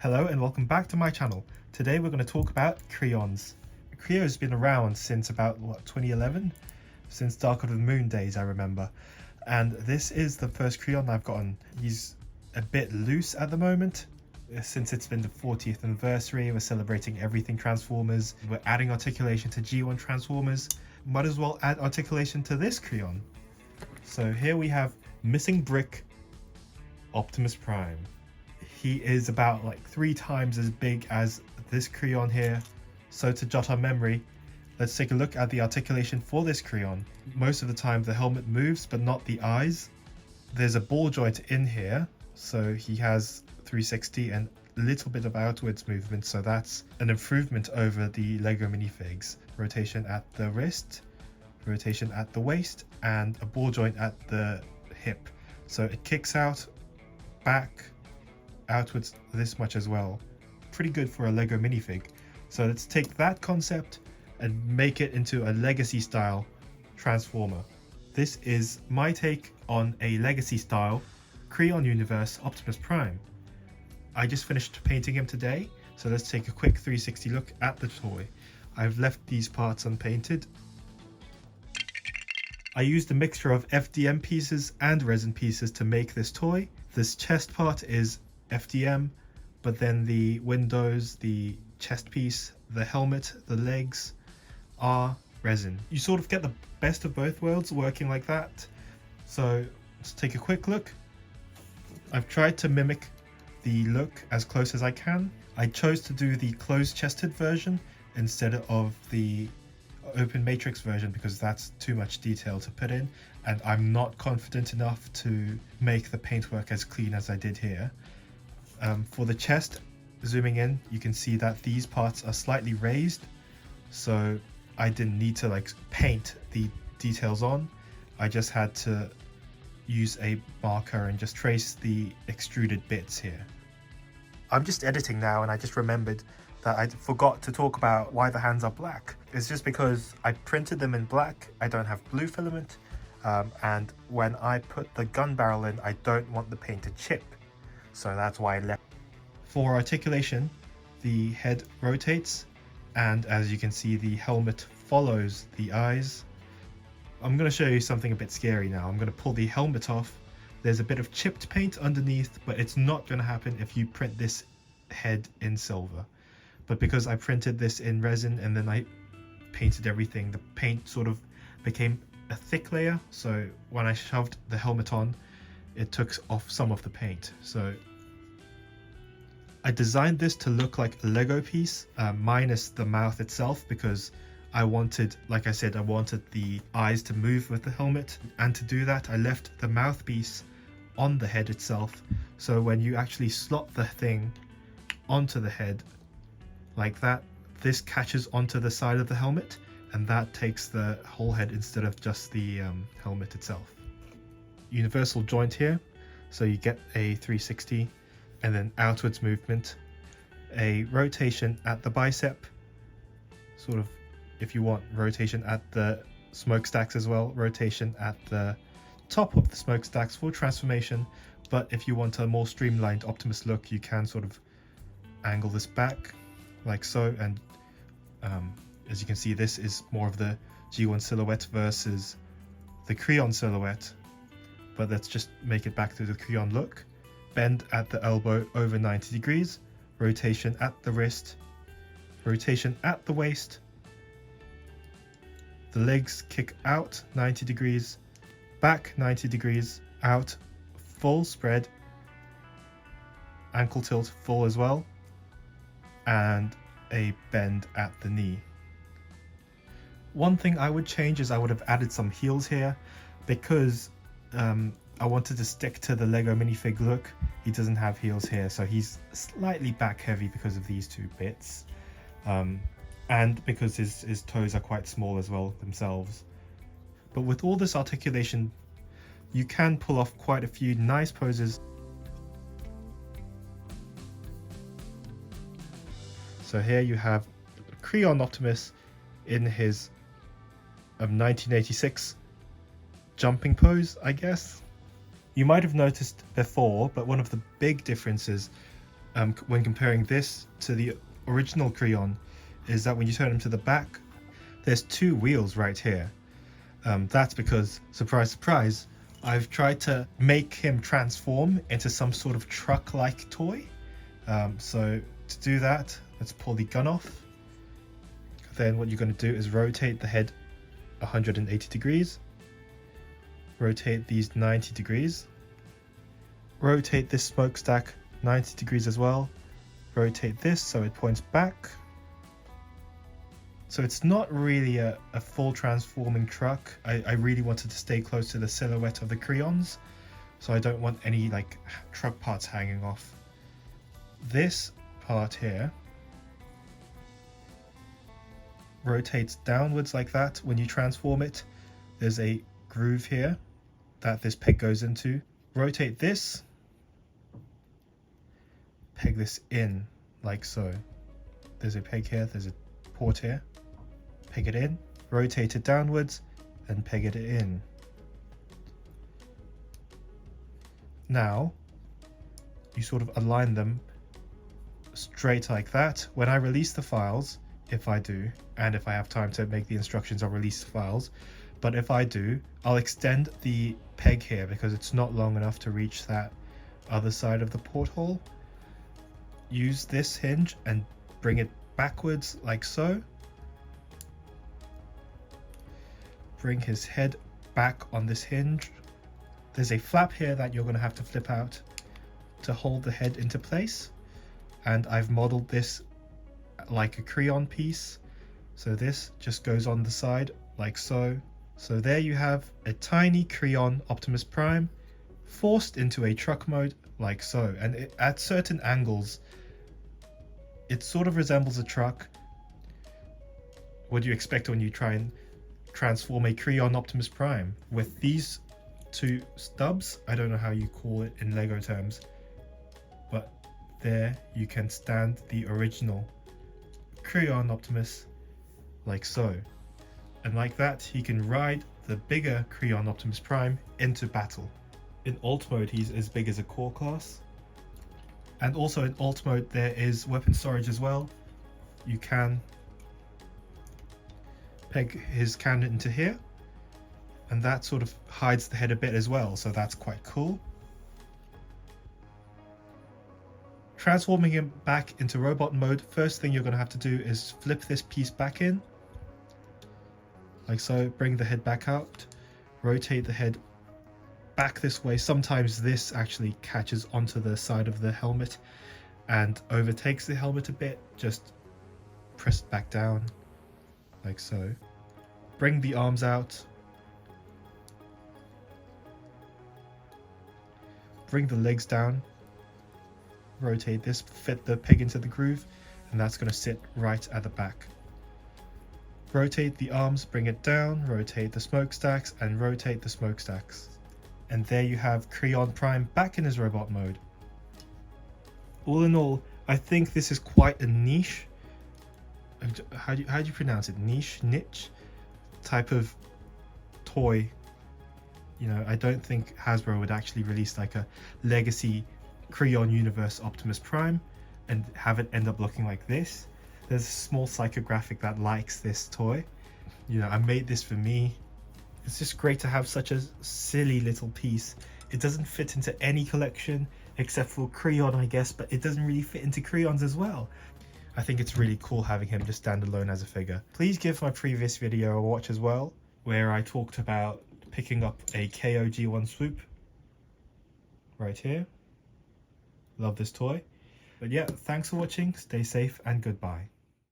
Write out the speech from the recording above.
Hello and welcome back to my channel. Today we're going to talk about Kreons. KREO has been around since about 2011? Since Dark of the Moon days, I remember. And this is the first Kreon I've gotten. He's a bit loose at the moment. Since it's been the 40th anniversary, we're celebrating everything Transformers. We're adding articulation to G1 Transformers. Might as well add articulation to this Kreon. So here we have Missing Brick Optimus Prime. He is about like 3 times as big as this Kreon here. So to jot our memory, let's take a look at the articulation for this Kreon. Most of the time the helmet moves, but not the eyes. There's a ball joint in here, so he has 360 and a little bit of outwards movement, so that's an improvement over the Lego minifigs. Rotation at the wrist, rotation at the waist, and a ball joint at the hip. So it kicks out, back, outwards this much as well. Pretty good for a Lego minifig. So let's take that concept and make it into a legacy style transformer. This is my take on a legacy style Kreon universe Optimus Prime. I just finished painting him today, so let's take a quick 360 look at the toy. I've left these parts unpainted. I used a mixture of FDM pieces and resin pieces to make this toy. This chest part is FDM, but then the windows, the chest piece, the helmet, the legs are resin. You sort of get the best of both worlds working like that. So let's take a quick look. I've tried to mimic the look as close as I can. I chose to do the closed chested version instead of the open matrix version because that's too much detail to put in, and I'm not confident enough to make the paintwork as clean as I did here. For the chest, zooming in, you can see that these parts are slightly raised, so I didn't need to like paint the details on. I just had to use a marker and just trace the extruded bits here. I'm just editing now and I just remembered that I forgot to talk about why the hands are black. It's just because I printed them in black, I don't have blue filament, and when I put the gun barrel in, I don't want the paint to chip. So that's why I left. For articulation, the head rotates, and as you can see, the helmet follows the eyes. I'm going to show you something a bit scary now. I'm going to pull the helmet off. There's a bit of chipped paint underneath, but it's not going to happen if you print this head in silver. But because I printed this in resin and then I painted everything, the paint sort of became a thick layer. So when I shoved the helmet on, it took off some of the paint. So I designed this to look like a Lego piece, minus the mouth itself, because I wanted, like I said, I wanted the eyes to move with the helmet. And to do that, I left the mouthpiece on the head itself. So when you actually slot the thing onto the head like that, this catches onto the side of the helmet, and that takes the whole head instead of just the helmet itself. Universal joint here, so you get a 360 and then outwards movement, a rotation at the bicep, sort of, if you want, rotation at the smokestacks as well, rotation at the top of the smokestacks for transformation. But if you want a more streamlined Optimus look, you can sort of angle this back like so, and as you can see, this is more of the G1 silhouette versus the Kreon silhouette. But let's just make it back to the Kreon look. Bend at the elbow over 90 degrees, rotation at the wrist, rotation at the waist. The legs kick out 90 degrees, back 90 degrees, out, full spread, ankle tilt full as well, and a bend at the knee. One thing I would change is I would have added some heels here, because I wanted to stick to the Lego minifig look. He doesn't have heels here, so he's slightly back heavy because of these 2 bits, and because his toes are quite small as well themselves. But with all this articulation, you can pull off quite a few nice poses. So here you have Kreon Optimus in his 1986 jumping pose, I guess. You might have noticed before, but one of the big differences when comparing this to the original Kreon is that when you turn him to the back, there's 2 wheels right here. That's because, surprise, surprise, I've tried to make him transform into some sort of truck-like toy. So to do that, let's pull the gun off. Then what you're going to do is rotate the head 180 degrees. Rotate these 90 degrees. Rotate this smokestack 90 degrees as well. Rotate this so it points back. So it's not really a full transforming truck. I really wanted to stay close to the silhouette of the Kreons, so I don't want any like truck parts hanging off. This part here rotates downwards like that. When you transform it, there's a groove here that this peg goes into. Rotate this, peg this in like so. There's a peg here, there's a port here. Peg it in, rotate it downwards, and peg it in. Now, you sort of align them straight like that. When I release the files, if I do, and if I have time to make the instructions, I'll release the files. But if I do, I'll extend the peg here because it's not long enough to reach that other side of the porthole. Use this hinge and bring it backwards like so. Bring his head back on this hinge. There's a flap here that you're going to have to flip out to hold the head into place. And I've modeled this like a Kreon piece. So this just goes on the side like so. So there you have a tiny Kreon Optimus Prime forced into a truck mode like so. And at certain angles, it sort of resembles a truck. What do you expect when you try and transform a Kreon Optimus Prime? With these 2 stubs, I don't know how you call it in Lego terms, but there you can stand the original Kreon Optimus like so. And like that, he can ride the bigger Kreon Optimus Prime into battle. In alt mode, he's as big as a core class. And also in alt mode, there is weapon storage as well. You can peg his cannon into here, and that sort of hides the head a bit as well, so that's quite cool. Transforming him back into robot mode, first thing you're going to have to do is flip this piece back in like so. Bring the head back out, rotate the head back this way. Sometimes this actually catches onto the side of the helmet and overtakes the helmet a bit. Just press it back down like so. Bring the arms out. Bring the legs down. Rotate this, fit the peg into the groove, and that's going to sit right at the back. Rotate the arms, bring it down, rotate the smokestacks, and rotate the smokestacks. And there you have Kreon Prime back in his robot mode. All in all, I think this is quite a niche, how do you pronounce it, niche type of toy. You know, I don't think Hasbro would actually release like a legacy Kreon universe Optimus Prime and have it end up looking like this. There's a small psychographic that likes this toy. You know, I made this for me. It's just great to have such a silly little piece. It doesn't fit into any collection except for Kreon, I guess, but it doesn't really fit into Kreons as well. I think it's really cool having him just stand alone as a figure. Please give my previous video a watch as well, where I talked about picking up a KOG1 swoop right here. Love this toy. But yeah, thanks for watching, stay safe and goodbye.